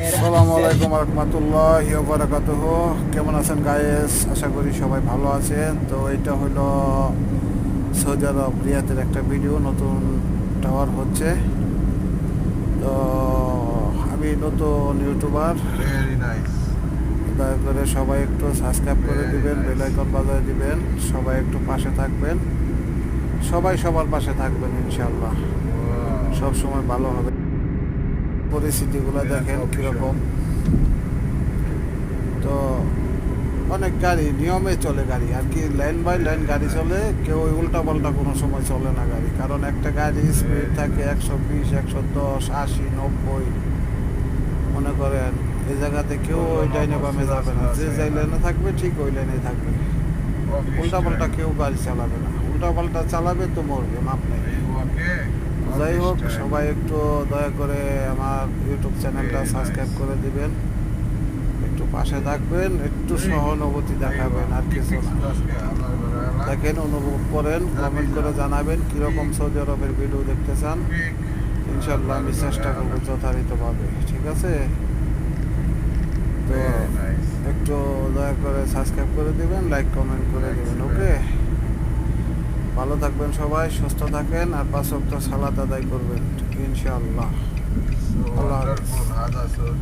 আসসালামু আলাইকুম রহমতুল্লাহি ওয়া বারাকাতুহু। কেমন আছেন গায়েস? আশা করি সবাই ভালো আছেন। তো এটা হলো সৌদি আরব রিয়াদের একটা ভিডিও, নতুন টাওয়ার হচ্ছে। তো আমি নতুন ইউটিউবার, Very nice. দয়া করে সবাই একটু সাবস্ক্রাইব করে Very দিবেন, বেল nice. আইকন বাজিয়ে দিবেন, সবাই একটু পাশে থাকবেন, সবাই সবার পাশে থাকবেন ইনশাআল্লাহ। Wow. সব সময় ভালো হবে। পরিস্থিতিগুলো দেখেন কীরকম। তো অনেক গাড়ি নিয়মে চলে, গাড়ি আর কি লাইন বাই লাইন গাড়ি চলে, কেউ উল্টা পাল্টা কোনো সময় চলে না গাড়ি। কারণ একটা গাড়ি স্পিড থাকে 120, 110, 80, 90। মনে করেন এই জায়গাতে কেউ ওই লাইনে বামে যাবে না, যে যাই লাইনে থাকবে ঠিক ওই লাইনে থাকবে। উল্টা পাল্টা কেউ গাড়ি চালাবে না, উল্টা পাল্টা চালাবে তো মরবে, মাপ নেই। Are you okay? যাই হোক, Office time. সবাই একটু দয়া করে আমার ইউটিউব চ্যানেলটা Very সাবস্ক্রাইব nice. করে দিবেন, একটু পাশে থাকবেন, একটু সহানুভূতি দেখাবেন, আর কিছু না। দেখেন, অনুভব করেন, কমেন্ট করে জানাবেন কীরকম সৌদি আরবের ভিডিও দেখতে চান। ইনশাল্লাহ আমি চেষ্টা করবো যথাযথভাবে, ঠিক আছে? তো একটু দয়া করে সাবস্ক্রাইব করে দিবেন, লাইক কমেন্ট করে দিবেন, ওকে? ভালো থাকবেন সবাই, সুস্থ থাকেন, আর 5 ওয়াক্ত সালাত আদায় করবেন ইনশাআল্লাহ। So আল্লাহ হাফেজ। wonderful. هذا سعودي